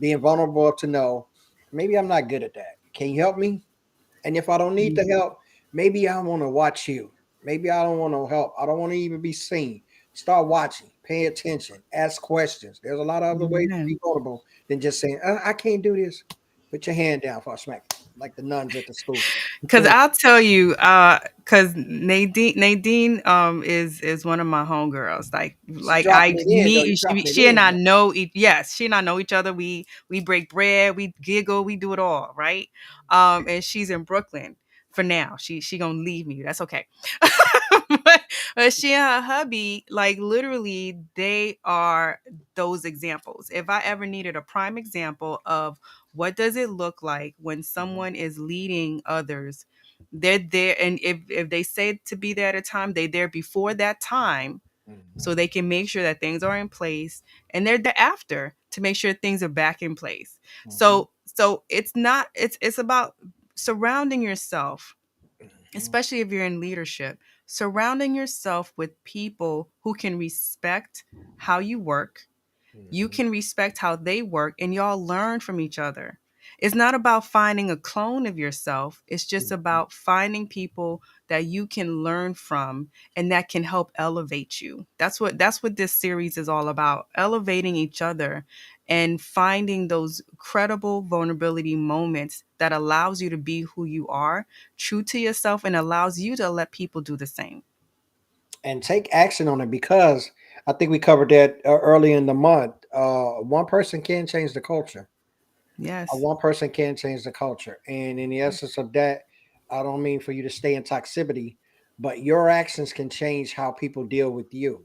being vulnerable to know maybe I'm not good at that. Can you help me? And if I don't need the Mhm. help, maybe I want to watch you. Maybe I don't want to help. I don't want to even be seen. Start watching, pay attention, ask questions. There's a lot of other ways to be Amen. vulnerable than just saying, I can't do this. Put your hand down for a smack, like the nuns at the school. Put Cause your hand. I'll tell you, cause Nadine is one of my homegirls. She Like dropping I it in, though. meet You she dropping it she and in, I though. know yes, she and I know each other. We break bread, we giggle, we do it all, right? And she's in Brooklyn for now. She gonna leave me. That's okay. but, but she and her hubby, like literally, they are those examples. If I ever needed a prime example of what does it look like when Mhm, someone is leading others, they're there, and if they say to be there at a time, they're there before that time mhm, so they can make sure that things are in place, and they're there after to make sure things are back in place. mhm, So it's not it's about surrounding yourself, mhm, especially if you're in leadership, surrounding yourself with people who can respect how you work, you mhm, can respect how they work, and y'all learn from each other. It's not about finding a clone of yourself. It's just Mhm. about finding people that you can learn from and that can help elevate you. That's what this series is all about. Elevating each other and finding those credible vulnerability moments that allows you to be who you are, true to yourself, and allows you to let people do the same. And take action on it, because I think we covered that early in the month. One person can change the culture. Yes. One person can change the culture. And in the essence of that, I don't mean for you to stay in toxicity, but your actions can change how people deal with you.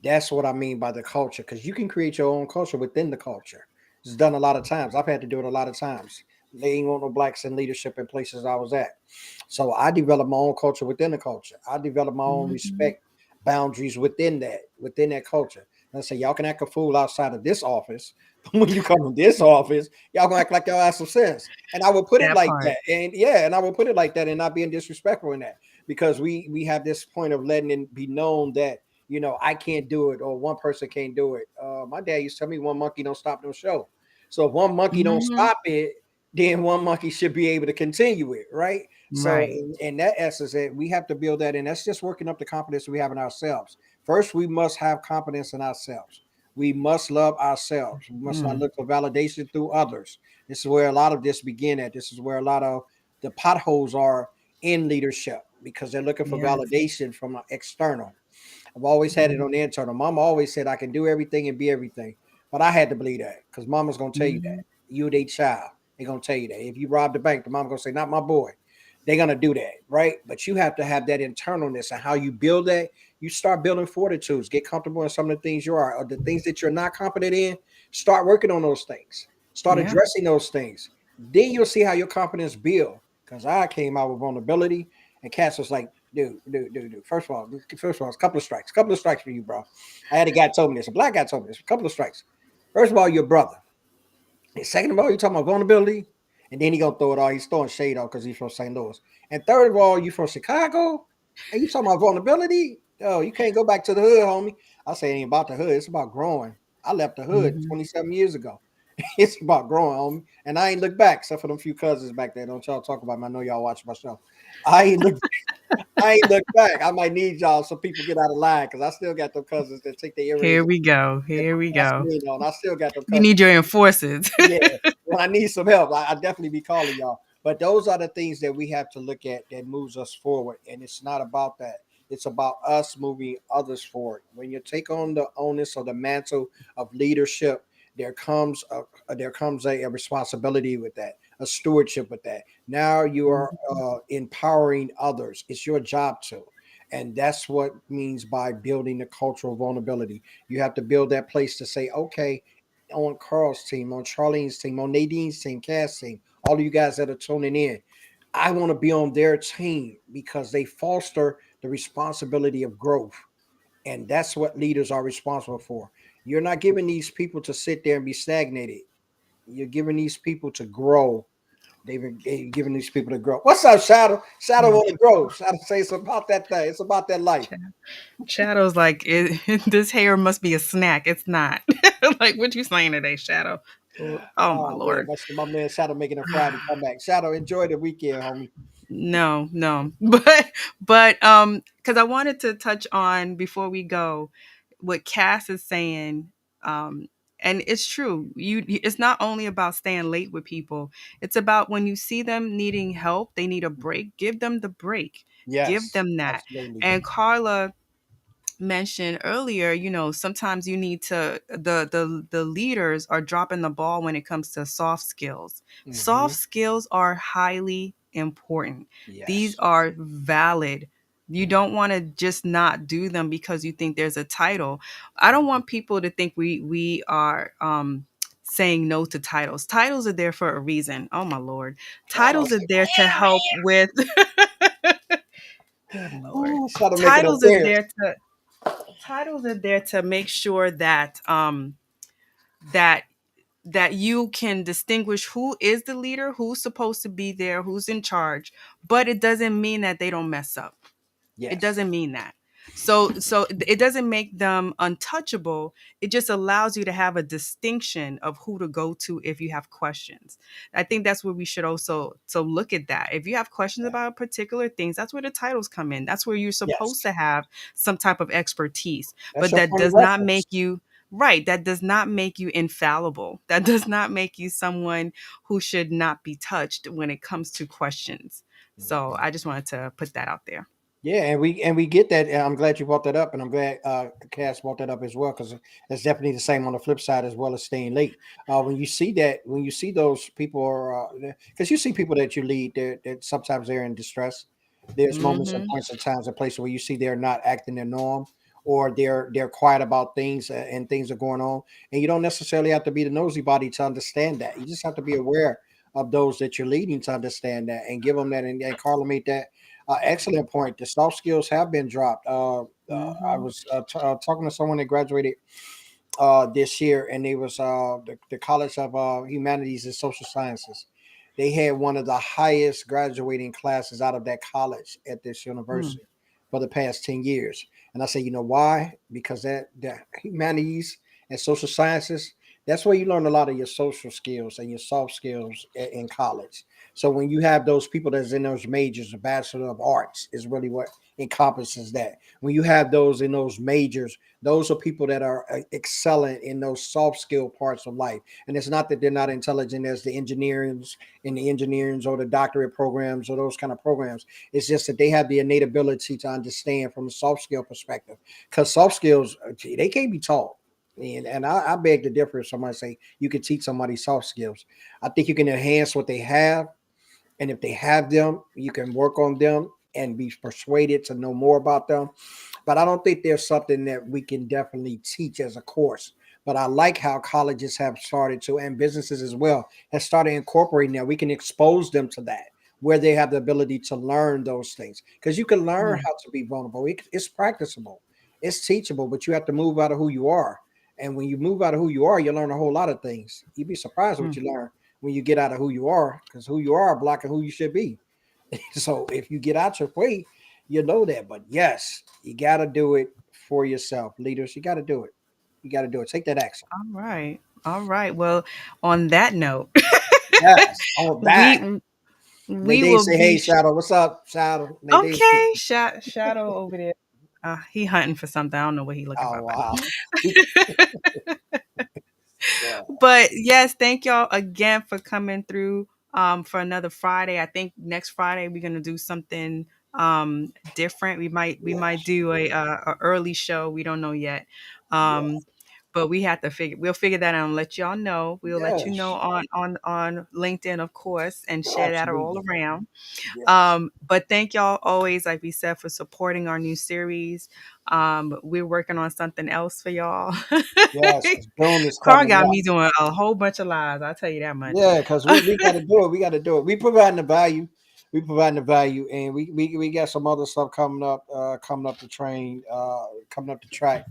That's what I mean by the culture, because you can create your own culture within the culture. It's done a lot of times. I've had to do it a lot of times. They ain't want no blacks in leadership in places I was at. So I developed my own culture within the culture. I developed my own Mhm. respect boundaries within that culture. And I say, y'all can act a fool outside of this office, but when you come in this office, y'all gonna act like y'all have some sense. And I would put it That like part. that. And yeah, and I would put it like that and not being disrespectful in that, because we have this point of letting it be known that, I can't do it or one person can't do it. My dad used to tell me one monkey don't stop no show. So if one monkey don't Mhm. stop it, then one monkey should be able to continue it, right? So Right. in that essence, we have to build that, and that's just working up the confidence we have in ourselves. First, we must have confidence in ourselves. We must love ourselves. We must not Mm. look for validation through others. This is where a lot of this begin at. This is where a lot of the potholes are in leadership, because they're looking for Yes. validation from external. I've always had it Mm. on the internal. Mama always said I can do everything and be everything. But I had to believe that, because mama's gonna tell you that. Mhm. You they child. They're gonna tell you that. If you rob the bank, the mama gonna say, not my boy. They're gonna do that, right? But you have to have that internalness, and how you build that, you start building fortitudes, get comfortable in some of the things you are, or the things that you're not confident in, start working on those things. Start Yeah. addressing those things. Then you'll see how your confidence build. Because I came out with vulnerability, and Cass was like, dude. First of all, it's a couple of strikes for you, bro. I had a guy told me this. A black guy told me this. A couple of strikes. First of all, your brother. And second of all, you talking about vulnerability, and then he gonna throw it all. He's throwing shade off because he's from St. Louis. And third of all, you from Chicago, and you talking about vulnerability. Oh, you can't go back to the hood, homie. I say it ain't about the hood. It's about growing. I left the hood Mhm. 27 years ago. It's about growing, homie. And I ain't looked back, except for them few cousins back there. Don't y'all talk about me. I know y'all watch my show. I ain't look I ain't look back. I might need y'all so people get out of line, because I still got them cousins that take their Here earrings we go. and Here put we go. Vaseline on. I still got them You cousins. need your enforcers. Yeah. When I need some help, I definitely be calling y'all. But those are the things that we have to look at that moves us forward. And it's not about that. It's about us moving others forward. When you take on the onus or the mantle of leadership, there comes a responsibility with that, a stewardship with that. Now you are Mhm. empowering others. It's your job to. And that's what means by building the cultural vulnerability. You have to build that place to say, okay, on Carl's team, on Charlene's team, on Nadine's team, Cass team, all of you guys that are tuning in, I want to be on their team, because they foster the responsibility of growth. And that's what leaders are responsible for. You're not giving these people to sit there and be stagnated. You're giving these people to grow. They've given these people to grow. What's up, Shadow? Shadow want to grow. Shadow say it's about that thing. It's about that life. Shadow's like, this hair must be a snack. It's not. Like, what you saying today, Shadow? Oh my Oh man, lord. my man Shadow making a Friday comeback. Shadow, enjoy the weekend, homie. No, no. But because I wanted to touch on before we go what Cass is saying. And it's true. It's not only about staying late with people. It's about when you see them needing help, they need a break, give them the break. Give Yes, them that. absolutely. And Carla mentioned earlier, sometimes you need to the leaders are dropping the ball when it comes to soft skills. Soft Hmm. skills are highly important. These Yes, are valid. You don't want to just not do them because you think there's a title. I don't want people to think we are saying no to titles. Titles are there for a reason. Oh my lord. Shadow. Titles are there to help with good lord. Ooh, Shadow making an Titles are appearance. there to titles are there to make sure that that you can distinguish who is the leader, who's supposed to be there, who's in charge, but it doesn't mean that they don't mess up. It Yes. doesn't mean that. So it doesn't make them untouchable. It just allows you to have a distinction of who to go to if you have questions. I think that's where we should also so look at that. If you have questions Yeah. about particular things, that's where the titles come in. That's where you're supposed Yes, to have some type of expertise. that's But your that point of does not make reference. you right. That does not make you infallible. That does not make you someone who should not be touched when it comes to questions. So Mhm. I just wanted to put that out there. Yeah, and we get that. And I'm glad you brought that up, and I'm glad Cass brought that up as well, because it's definitely the same on the flip side as well as staying late. When you see that, when you see those people are, because you see people that you lead that sometimes they're in distress. There's moments and Mhm. points and times and places where you see they're not acting their norm, or they're quiet about things, and things are going on, and you don't necessarily have to be the nosy body to understand that. You just have to be aware of those that you're leading to understand that and give them that and correlate that. Excellent point. The soft skills have been dropped. I Mhm. was talking to someone that graduated this year, and they was the College of Humanities and Social Sciences. They had one of the highest graduating classes out of that college at this Mm. university for the past 10 years. And I say, you know why? Because that the humanities and social sciences, that's where you learn a lot of your social skills and your soft skills in college. So when you have those people that's in those majors, a Bachelor of Arts is really what encompasses that. When you have those in those majors, those are people that are excelling in those soft skill parts of life. And it's not that they're not intelligent as the engineers in the engineering or the doctorate programs or those kind of programs. It's just that they have the innate ability to understand from a soft skill perspective. Because soft skills, they can't be taught. And I beg to differ if somebody say you can teach somebody soft skills. I think you can enhance what they have, and if they have them, you can work on them and be persuaded to know more about them. But I don't think there's something that we can definitely teach as a course. But I like how colleges have started to, and businesses as well, have started incorporating that. We can expose them to that, where they have the ability to learn those things. Because you can learn Mm. how to be vulnerable. It's practicable, it's teachable, but you have to move out of who you are. And when you move out of who you are, you learn a whole lot of things. You'd be surprised what Mm. you learn when you get out of who you are, because who you are blocking who you should be. So if you get out your way, you know that. But yes, you got to do it for yourself, leaders. You got to do it. You got to do it. Take that action. All right. All right. Well, on that note, Yes, on that. we we Nadine will say, be "Hey, Shadow, what's up, Shadow?" Nadine. okay. Shadow over there. He hunting for something. I don't know what he looking Oh for, but wow. Yeah. but yes, thank y'all again for coming through for another Friday. I think next Friday we're gonna do something different. We might Yes. do a early show. We don't know yet. Yes. Um but we'll figure that out and let y'all know. We'll let you know Yes. on LinkedIn, of course, and share that all Absolutely. around. Yes. But thank y'all always, like we said, for supporting our new series. We're working on something else for y'all. Yes. Because June is Carl coming got up. me doing a whole bunch of lies. I'll tell you that much. Yeah, because we got to do it. We got to do it. We providing the value. We providing the value, and we got some other stuff coming up the train, coming up the track,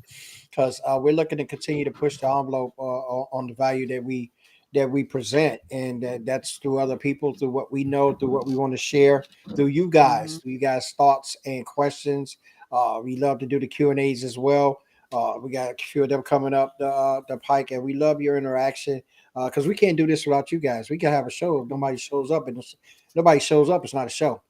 because we're looking to continue to push the envelope on the value that we present, and that's through other people, through what we know, through what we want to share, Hmm. through you guys' thoughts and questions. We love to do the Q&As as well. We got a few of them coming up the pike, and we love your interaction, because we can't do this without you guys. We can have a show if nobody shows up, and nobody shows up, it's not a show.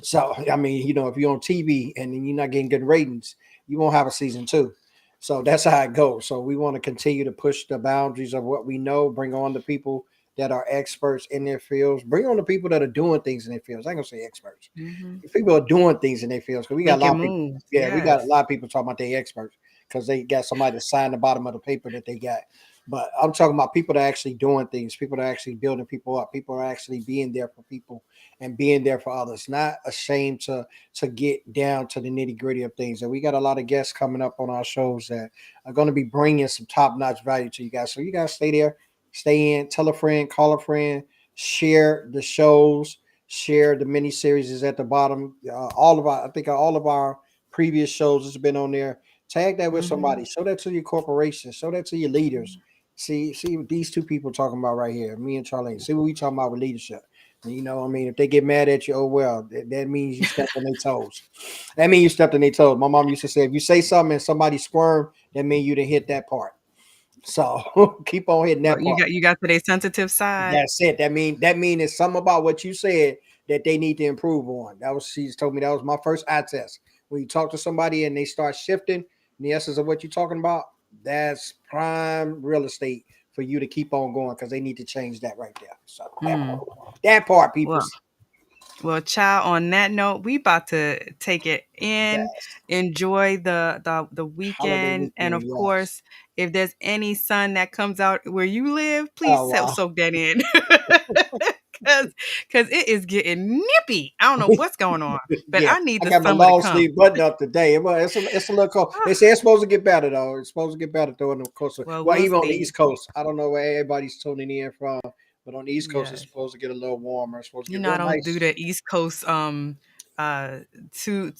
So I mean, if you're on TV and you're not getting good ratings, you won't have a season two. So that's how it goes. So we want to continue to push the boundaries of what we know, bring on the people that are experts in their fields, bring on the people that are doing things in their fields. I ain't gonna say experts. Hmm. If people are doing things in their fields, because we got a lot Making of people. moves. Yeah, we got a Yes. lot of people talking about they experts because they got somebody to sign the bottom of the paper that they got. But I'm talking about people that are actually doing things, people that are actually building people up, people are actually being there for people and being there for others, not ashamed to get down to the nitty gritty of things. And we got a lot of guests coming up on our shows that are going to be bringing some top notch value to you guys. So you guys stay there, stay in, tell a friend, call a friend, share the shows, share the mini series is at the bottom. I think all of our previous shows has been on there. Tag that with Hmm. somebody. Show that to your corporation. Show that to your leaders. See what these two people talking about right here, me and Charlene. See what we talking about with leadership. You know, I mean, if they get mad at you, oh well, that means you stepped on their toes. That means you stepped on their toes. My mom used to say, if you say something and somebody squirm, that means you didn't hit that part. So keep on hitting Well, that part. you got to their sensitive side. That's it. That mean it's something about what you said that they need to improve on. That was She's told me that was my first eye test. When you talk to somebody and they start shifting in the essence of what you're talking about, that's prime real estate for you to keep on going because they need to change that right there. So Hmm. that part, Well, peoples. child, on that note, we about to take it in, Yes. enjoy the Holiday weekend, and weekend, of yes. course, if there's any sun that comes out where you live, please Oh wow. soak that in. Cause it is getting nippy. I don't know what's going on, but Yeah, I need I the got my summer to long come. sleeve button up today. It's a little cold. They say it's supposed to get better though. It's supposed to get better though in the coast. Well, Well, we'll even on the see. East Coast, I don't know where everybody's tuning in from, but on the East Coast, it's Yes. supposed to get a little warmer. It's supposed to You get know, I real don't do nice. the East Coast to I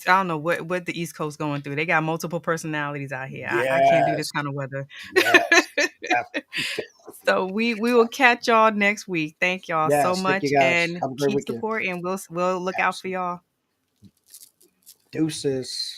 don't know what the East Coast going through. They got multiple personalities out here. I can't do this Yes, kind of weather. yes, definitely. So we will catch y'all next week. Thank y'all so Yes. Thank you much guys. and Have a great keep weekend. supporting. We'll look out for Absolutely. y'all. Deuces.